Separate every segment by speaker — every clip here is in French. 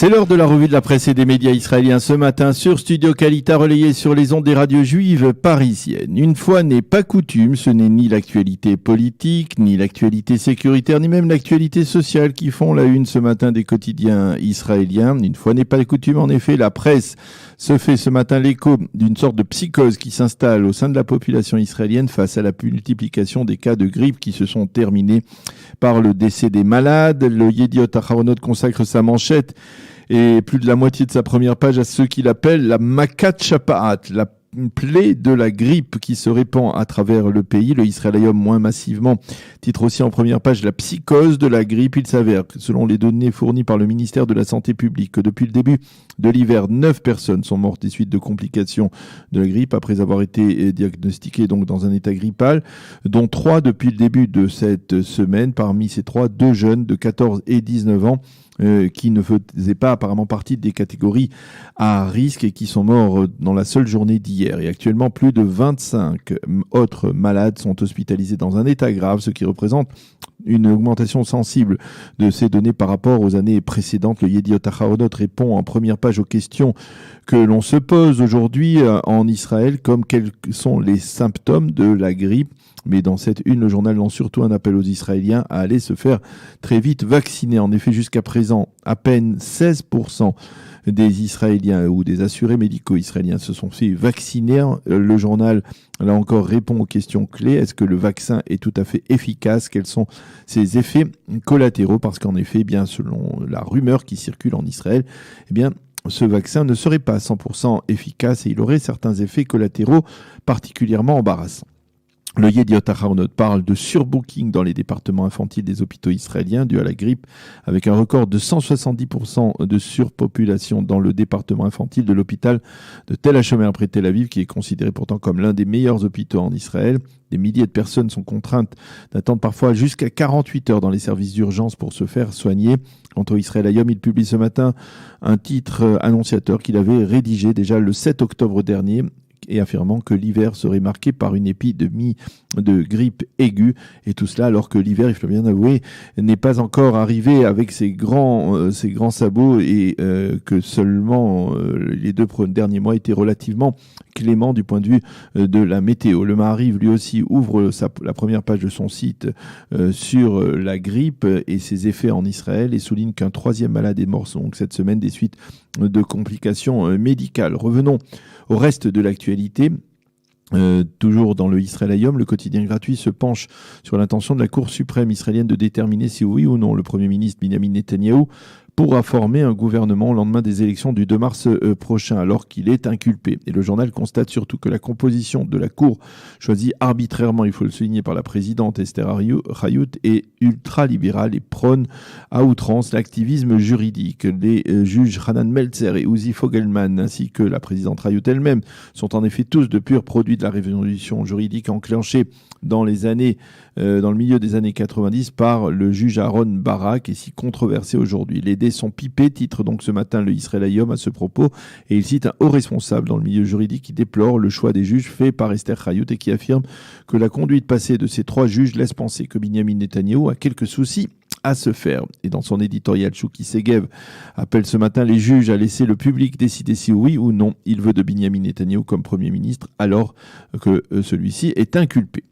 Speaker 1: C'est l'heure de la revue de la presse et des médias israéliens ce matin sur Studio Kalita, relayé sur les ondes des radios juives parisiennes. Une fois n'est pas coutume, ce n'est ni l'actualité politique, ni l'actualité sécuritaire, ni même l'actualité sociale qui font la une ce matin des quotidiens israéliens. Une fois n'est pas coutume, en effet, la presse se fait ce matin l'écho d'une sorte de psychose qui s'installe au sein de la population israélienne face à la multiplication des cas de grippe qui se sont terminés par le décès des malades. Le Yediot Aharonot consacre sa manchette et plus de la moitié de sa première page à ce qu'il appelle la Makat Shapa'at, la plaie de la grippe qui se répand à travers le pays. Le Israël Hayom moins massivement titre aussi en première page la psychose de la grippe. Il s'avère que selon les données fournies par le ministère de la Santé publique, que depuis le début de l'hiver, 9 personnes sont mortes des suites de complications de la grippe après avoir été diagnostiquées donc dans un état grippal, dont 3 depuis le début de cette semaine. Parmi ces 3, 2 jeunes de 14 et 19 ans qui ne faisaient pas apparemment partie des catégories à risque et qui sont morts dans la seule journée d'hier. Et actuellement, plus de 25 autres malades sont hospitalisés dans un état grave, ce qui représente une augmentation sensible de ces données par rapport aux années précédentes. Le Yediot Aharonot répond en première page aux questions que l'on se pose aujourd'hui en Israël, comme quels sont les symptômes de la grippe. Mais dans cette une, le journal lance surtout un appel aux Israéliens à aller se faire très vite vacciner. En effet, jusqu'à présent, à peine 16% des Israéliens ou des assurés médicaux israéliens se sont fait vacciner. Le journal, là encore, répond aux questions clés. Est-ce que le vaccin est tout à fait efficace? Quels sont ses effets collatéraux? Parce qu'en effet, eh bien, selon la rumeur qui circule en Israël, eh bien, ce vaccin ne serait pas 100% efficace et il aurait certains effets collatéraux particulièrement embarrassants. Le Yediot Aharonot parle de surbooking dans les départements infantiles des hôpitaux israéliens dû à la grippe, avec un record de 170% de surpopulation dans le département infantile de l'hôpital de Tel HaShomer près de Tel Aviv, qui est considéré pourtant comme l'un des meilleurs hôpitaux en Israël. Des milliers de personnes sont contraintes d'attendre parfois jusqu'à 48 heures dans les services d'urgence pour se faire soigner. Quant au Israël Hayom, il publie ce matin un titre annonciateur qu'il avait rédigé déjà le 7 octobre dernier, et affirmant que l'hiver serait marqué par une épidémie de grippe aiguë, et tout cela alors que l'hiver, il faut bien avouer, n'est pas encore arrivé avec ses grands sabots et que seulement les 2 derniers mois étaient relativement cléments du point de vue de la météo. Le Maariv lui aussi ouvre la première page de son site sur la grippe et ses effets en Israël et souligne qu'un 3e malade est mort donc cette semaine des suites de complications médicales. Revenons au reste de l'actualité. Toujours dans le Israël Hayom, le quotidien gratuit se penche sur l'intention de la Cour suprême israélienne de déterminer si oui ou non le Premier ministre Binyamin Netanyahou pourra former un gouvernement au lendemain des élections du 2 mars prochain, alors qu'il est inculpé. Et le journal constate surtout que la composition de la Cour, choisie arbitrairement, il faut le souligner, par la présidente Esther Hayout, est ultra-libérale et prône à outrance l'activisme juridique. Les juges Hanan Meltzer et Uzi Fogelman, ainsi que la présidente Hayout elle-même, sont en effet tous de purs produits de la révolution juridique enclenchée dans le milieu des années 90 par le juge Aaron Barak et si controversé aujourd'hui. Les dés sont pipés, titre donc ce matin le Israël Hayom à ce propos, et il cite un haut responsable dans le milieu juridique qui déplore le choix des juges fait par Esther Hayout et qui affirme que la conduite passée de ces 3 juges laisse penser que Binyamin Netanyahou a quelques soucis à se faire. Et dans son éditorial, Chouki Segev appelle ce matin les juges à laisser le public décider si oui ou non il veut de Binyamin Netanyahou comme Premier ministre alors que celui-ci est inculpé.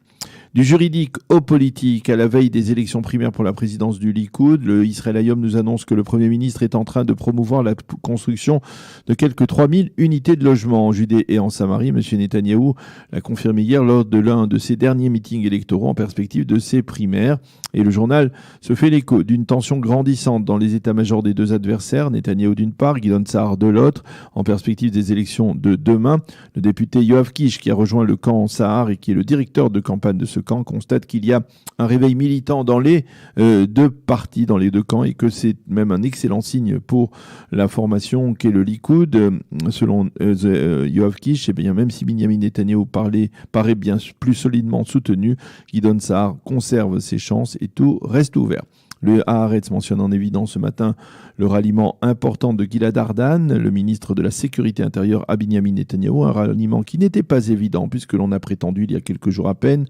Speaker 1: Du juridique au politique, à la veille des élections primaires pour la présidence du Likoud, le Israël Hayom nous annonce que le Premier ministre est en train de promouvoir la construction de quelques 3000 unités de logement en Judée et en Samarie. M. Netanyahou l'a confirmé hier lors de l'un de ses derniers meetings électoraux en perspective de ses primaires. Et le journal se fait l'écho d'une tension grandissante dans les états-majors des 2 adversaires, Netanyahou d'une part, Gideon Sa'ar de l'autre, en perspective des élections de demain. Le député Yoav Kish, qui a rejoint le camp Sa'ar et qui est le directeur de campagne de ce camp, constate qu'il y a un réveil militant dans les 2 partis, dans les 2 camps, et que c'est même un excellent signe pour la formation qu'est le Likoud. Selon Yoav Kish, et bien même si Binyamin Netanyahou paraît bien plus solidement soutenu, Gideon Sa'ar conserve ses chances et tout reste ouvert. Le Haaretz mentionne en évidence ce matin le ralliement important de Gilad Ardan, le ministre de la Sécurité intérieure à Binyamin Netanyahou, un ralliement qui n'était pas évident puisque l'on a prétendu il y a quelques jours à peine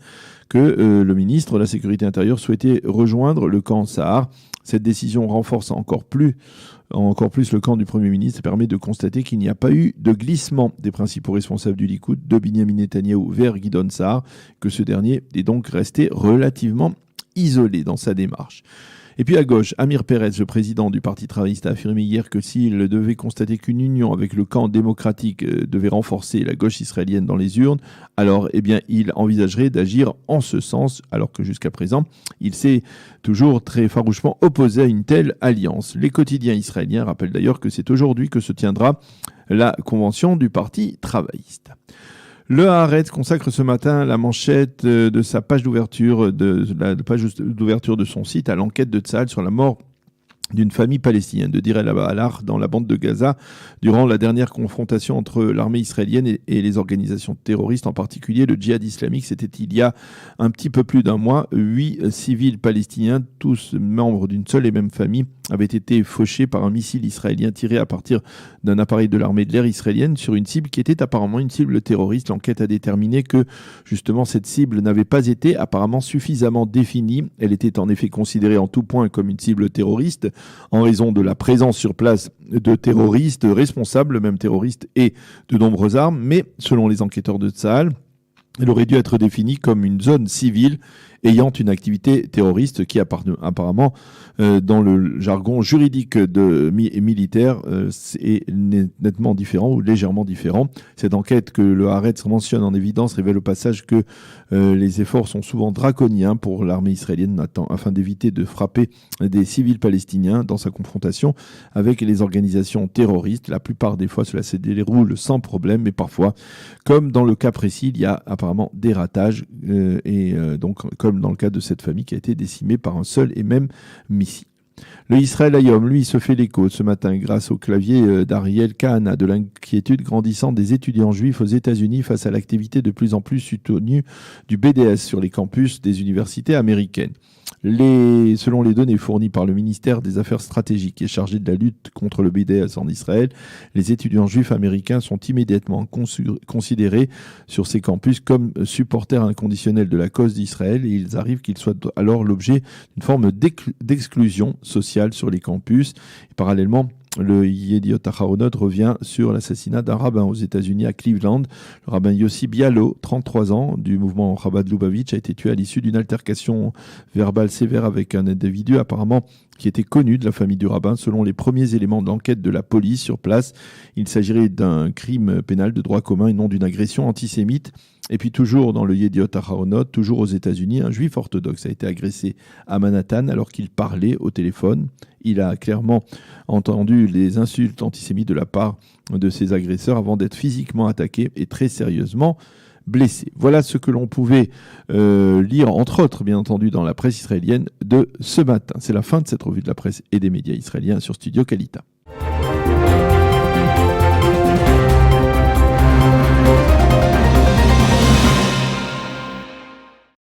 Speaker 1: que le ministre de la Sécurité intérieure souhaitait rejoindre le camp Sahar. Cette décision renforce encore plus le camp du Premier ministre et permet de constater qu'il n'y a pas eu de glissement des principaux responsables du Likoud de Binyamin Netanyahou vers Gideon Sa'ar, que ce dernier est donc resté relativement isolé dans sa démarche. Et puis à gauche, Amir Peretz, le président du Parti travailliste, a affirmé hier que s'il devait constater qu'une union avec le camp démocratique devait renforcer la gauche israélienne dans les urnes, alors il envisagerait d'agir en ce sens, alors que jusqu'à présent, il s'est toujours très farouchement opposé à une telle alliance. Les quotidiens israéliens rappellent d'ailleurs que c'est aujourd'hui que se tiendra la convention du Parti travailliste. Le Haaretz consacre ce matin la manchette de sa page d'ouverture, de son site à l'enquête de Tsahal sur la mort d'une famille palestinienne de Deir el-Balah dans la bande de Gaza durant la dernière confrontation entre l'armée israélienne et les organisations terroristes, en particulier le djihad islamique. C'était il y a un petit peu plus d'un mois. 8 civils palestiniens, tous membres d'une seule et même famille, avaient été fauchés par un missile israélien tiré à partir d'un appareil de l'armée de l'air israélienne sur une cible qui était apparemment une cible terroriste. L'enquête a déterminé que justement cette cible n'avait pas été apparemment suffisamment définie. Elle était en effet considérée en tout point comme une cible terroriste en raison de la présence sur place de terroristes responsables, même terroristes, et de nombreuses armes. Mais selon les enquêteurs de Tsahal, elle aurait dû être définie comme une zone civile ayant une activité terroriste qui apparemment, dans le jargon juridique militaire, est nettement différent ou légèrement différent. Cette enquête que le Haaretz mentionne en évidence révèle au passage que les efforts sont souvent draconiens pour l'armée israélienne afin d'éviter de frapper des civils palestiniens dans sa confrontation avec les organisations terroristes. La plupart des fois, cela se déroule sans problème, mais parfois, comme dans le cas précis, il y a apparemment des ratages donc comme dans le cas de cette famille qui a été décimée par un seul et même missile. Le Israël Hayom, lui, se fait l'écho ce matin grâce au clavier d'Ariel Kahana de l'inquiétude grandissante des étudiants juifs aux États-Unis face à l'activité de plus en plus soutenue du BDS sur les campus des universités américaines. Selon les données fournies par le ministère des Affaires stratégiques qui est chargé de la lutte contre le BDS en Israël, les étudiants juifs américains sont immédiatement considérés sur ces campus comme supporters inconditionnels de la cause d'Israël et il arrive qu'ils soient alors l'objet d'une forme d'exclusion sociale sur les campus. Et parallèlement, le Yediot Aharonot revient sur l'assassinat d'un rabbin aux États-Unis à Cleveland. Le rabbin Yossi Bialo, 33 ans, du mouvement Chabad Lubavitch, a été tué à l'issue d'une altercation verbale sévère avec un individu apparemment qui était connu de la famille du rabbin. Selon les premiers éléments de l'enquête de la police sur place, il s'agirait d'un crime pénal de droit commun et non d'une agression antisémite. Et puis toujours dans le Yediot Aharonot, toujours aux États-Unis, un juif orthodoxe a été agressé à Manhattan alors qu'il parlait au téléphone. Il a clairement entendu les insultes antisémites de la part de ses agresseurs avant d'être physiquement attaqué et très sérieusement blessé. Voilà ce que l'on pouvait lire, entre autres, bien entendu, dans la presse israélienne de ce matin. C'est la fin de cette revue de la presse et des médias israéliens sur Studio Kalita.